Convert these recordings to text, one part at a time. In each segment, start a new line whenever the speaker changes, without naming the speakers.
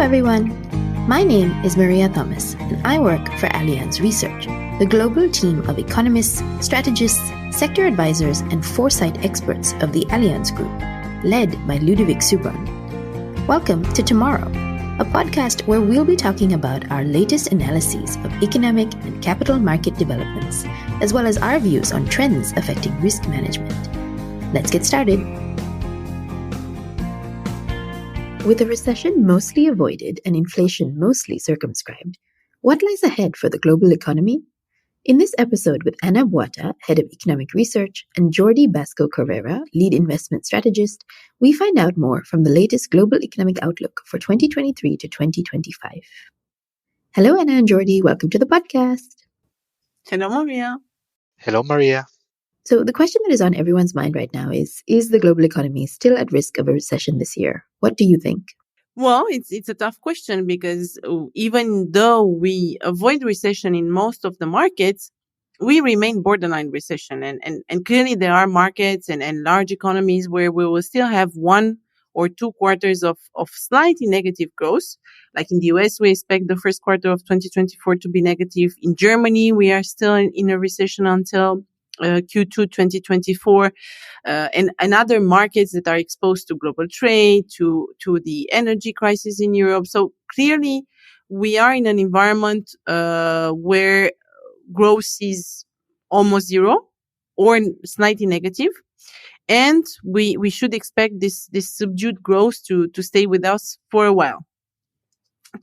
everyone. My name is Maria Thomas, and I work for Allianz Research, the global team of economists, strategists, sector advisors, and foresight experts of the Allianz Group, led by Ludovic Subran. Welcome to Tomorrow, a podcast where we'll be talking about our latest analyses of economic and capital market developments, as well as our views on trends affecting risk management. Let's get started. With a recession mostly avoided and inflation mostly circumscribed, what lies ahead for the global economy? In this episode with Ana Boata, Head of Economic Research, and Jordi Basco Carrera, Lead Investment Strategist, we find out more from the latest global economic outlook for 2023 to 2025. Hello, Ana and Jordi. Welcome to the podcast.
Hello, Maria.
Hello, Maria.
So the question that is on everyone's mind right now is the global economy still at risk of a recession this year? What do you think?
Well, it's a tough question because even though we avoid recession in most of the markets, we remain borderline recession. And clearly there are markets and large economies where we will still have 1 or 2 quarters of slightly negative growth. Like in the US, we expect the first quarter of 2024 to be negative. In Germany, we are still in a recession until Q2 2024, and other markets that are exposed to global trade, to the energy crisis in Europe. So clearly, we are in an environment where growth is almost zero or slightly negative, and we should expect this subdued growth to stay with us for a while.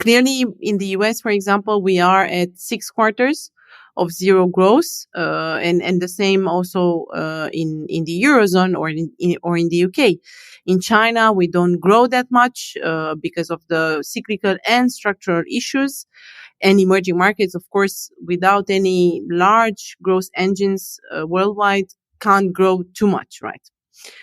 Clearly, in the US, for example, we are at 6 quarters of zero growth, and the same also in the Eurozone or in the UK. In China, we don't grow that much because of the cyclical and structural issues. And emerging markets, of course, without any large growth engines worldwide, can't grow too much, right?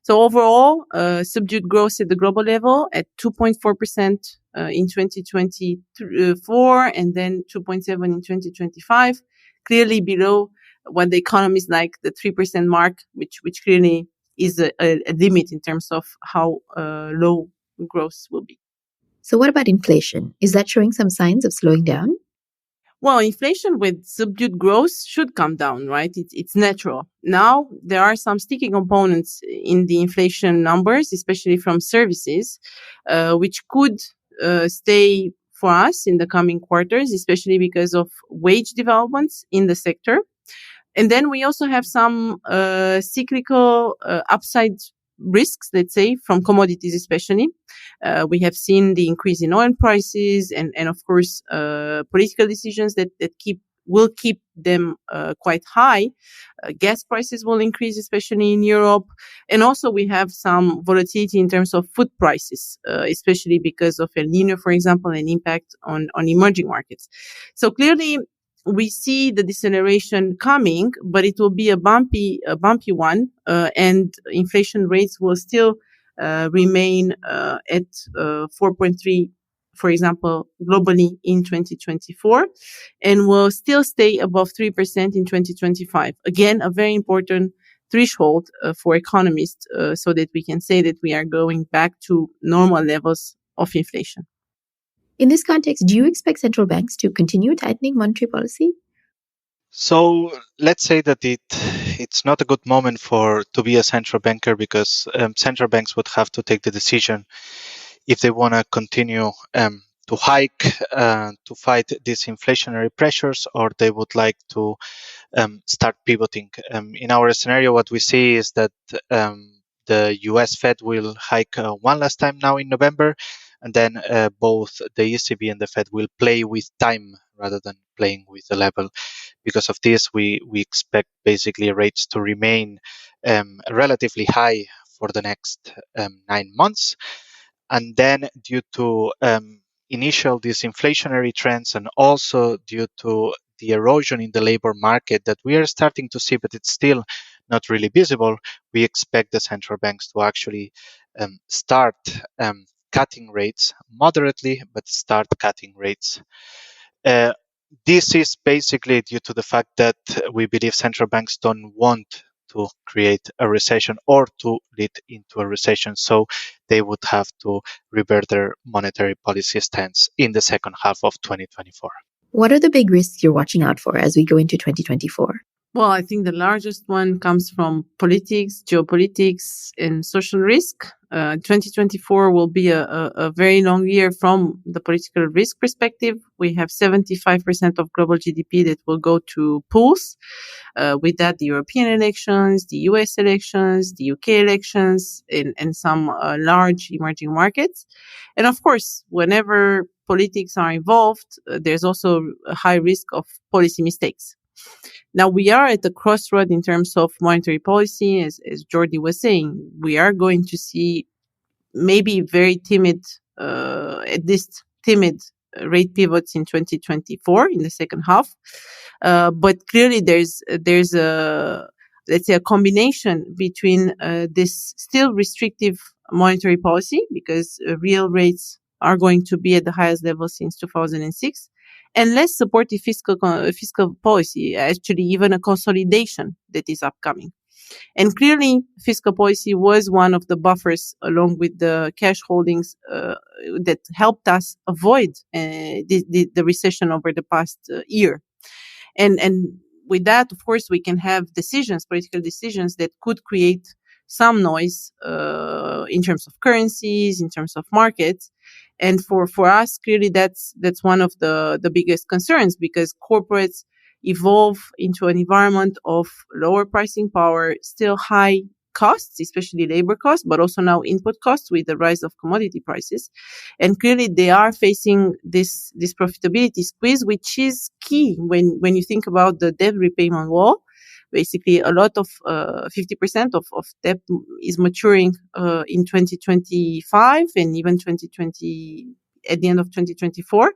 So overall, subdued growth at the global level at 2.4% in 2024 and then 2.7% in 2025. Clearly below what the economists like the 3% mark, which clearly is a limit in terms of how low growth will be.
So what about inflation? Is that showing some signs of slowing down?
Well, inflation with subdued growth should come down, right? It's natural. Now, there are some sticky components in the inflation numbers, especially from services, which could stay for us in the coming quarters, especially because of wage developments in the sector. And then we also have some cyclical upside risks, let's say, from commodities especially. We have seen the increase in oil prices and of course, political decisions that will keep them quite high. Gas prices will increase, especially in Europe. And also we have some volatility in terms of food prices, especially because of El Niño, for example, and impact on emerging markets. So clearly, we see the deceleration coming, but it will be a bumpy one, and inflation rates will still remain at 4.3%. For example, globally in 2024, and will still stay above 3% in 2025. Again, a very important threshold for economists so that we can say that we are going back to normal levels of inflation.
In this context, do you expect central banks to continue tightening monetary policy?
So let's say that it's not a good moment to be a central banker because central banks would have to take the decision if they want to continue to hike to fight these inflationary pressures, or they would like to start pivoting. In our scenario, what we see is that the US Fed will hike one last time now in November, and then both the ECB and the Fed will play with time rather than playing with the level. Because of this, we expect basically rates to remain relatively high for the next 9 months. And then due to initial disinflationary trends and also due to the erosion in the labor market that we are starting to see, but it's still not really visible, we expect the central banks to actually start cutting rates moderately, but start cutting rates. This is basically due to the fact that we believe central banks don't want to create a recession or to lead into a recession. So they would have to revert their monetary policy stance in the second half of 2024.
What are the big risks you're watching out for as we go into 2024?
Well, I think the largest one comes from politics, geopolitics, and social risk. 2024 will be a very long year from the political risk perspective. We have 75% of global GDP that will go to pools. With that, the European elections, the US elections, the UK elections, and some large emerging markets. And of course, whenever politics are involved, there's also a high risk of policy mistakes. Now we are at the crossroad in terms of monetary policy, as Jordi was saying. We are going to see maybe very timid, at least timid rate pivots in 2024 in the second half. But clearly there's a, let's say, a combination between this still restrictive monetary policy, because real rates are going to be at the highest level since 2006, and less supportive fiscal policy, actually even a consolidation that is upcoming. And clearly, fiscal policy was one of the buffers, along with the cash holdings, that helped us avoid the recession over the past year. And with that, of course, we can have decisions, political decisions, that could create some noise in terms of currencies, in terms of markets. And for us, clearly, that's one of the biggest concerns, because corporates evolve into an environment of lower pricing power, still high costs, especially labor costs, but also now input costs with the rise of commodity prices. And clearly they are facing this profitability squeeze, which is key when you think about the debt repayment wall. Basically, a lot of 50% of debt is maturing in 2025 and even 2020, at the end of 2024.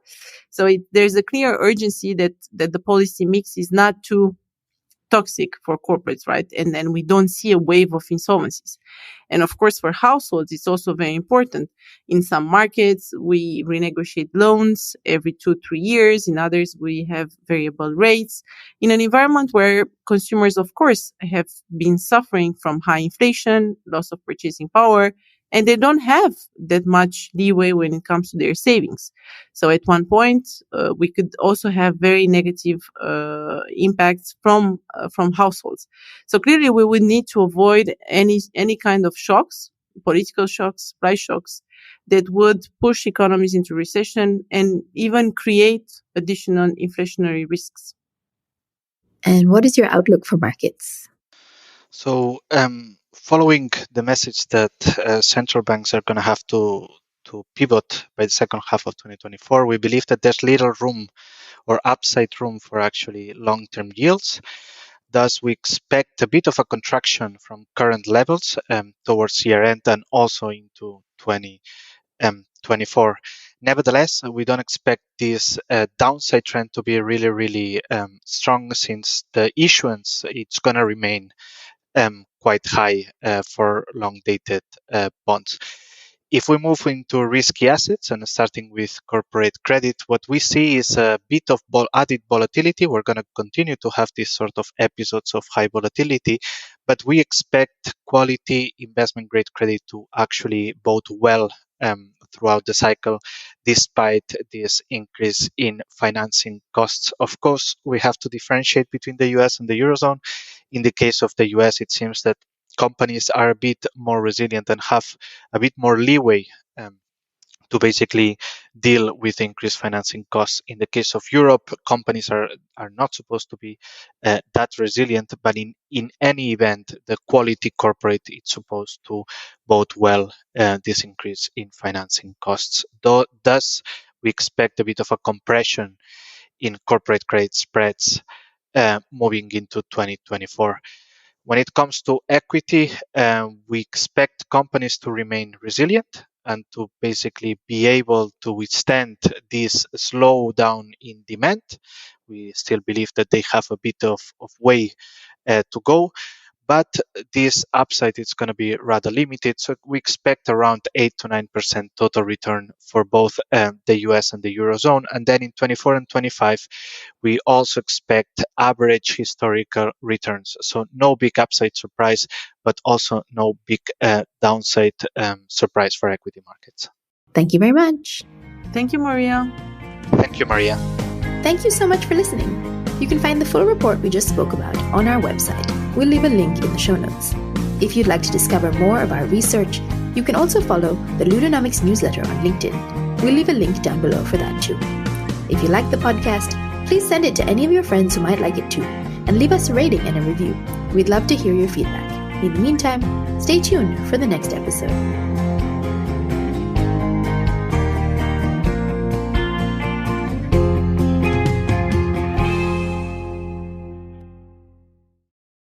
So there's a clear urgency that the policy mix is not too toxic for corporates, right? And then we don't see a wave of insolvencies. And of course, for households, it's also very important. In some markets, we renegotiate loans every 2-3 years. In others, we have variable rates. In an environment where consumers, of course, have been suffering from high inflation, loss of purchasing power, and they don't have that much leeway when it comes to their savings. So at one point, we could also have very negative impacts from households. So clearly, we would need to avoid any kind of shocks, political shocks, price shocks, that would push economies into recession and even create additional inflationary risks.
And what is your outlook for markets?
So, following the message that central banks are going to have to pivot by the second half of 2024, we believe that there's little room or upside room for actually long-term yields. Thus, we expect a bit of a contraction from current levels towards year-end and also into 2024. Nevertheless, we don't expect this downside trend to be really, really strong, since the issuance, it's going to remain quite high for long-dated bonds. If we move into risky assets and starting with corporate credit, what we see is a bit of added volatility. We're going to continue to have these sort of episodes of high volatility, but we expect quality investment grade credit to actually bode well throughout the cycle, despite this increase in financing costs. Of course, we have to differentiate between the US and the Eurozone. In the case of the US, it seems that companies are a bit more resilient and have a bit more leeway to basically deal with increased financing costs. In the case of Europe, companies are not supposed to be that resilient, but in any event, the quality corporate is supposed to bode well this increase in financing costs. Thus, we expect a bit of a compression in corporate credit spreads moving into 2024. When it comes to equity, we expect companies to remain resilient and to basically be able to withstand this slowdown in demand. We still believe that they have a bit of way to go, but this upside is going to be rather limited. So we expect around 8 to 9% total return for both the US and the Eurozone. And then in 24 and 25, we also expect average historical returns. So no big upside surprise, but also no big downside surprise for equity markets.
Thank you very much.
Thank you, Maria.
Thank you, Maria.
Thank you so much for listening. You can find the full report we just spoke about on our website. We'll leave a link in the show notes. If you'd like to discover more of our research, you can also follow the Ludonomics newsletter on LinkedIn. We'll leave a link down below for that too. If you like the podcast, please send it to any of your friends who might like it too, and leave us a rating and a review. We'd love to hear your feedback. In the meantime, stay tuned for the next episode.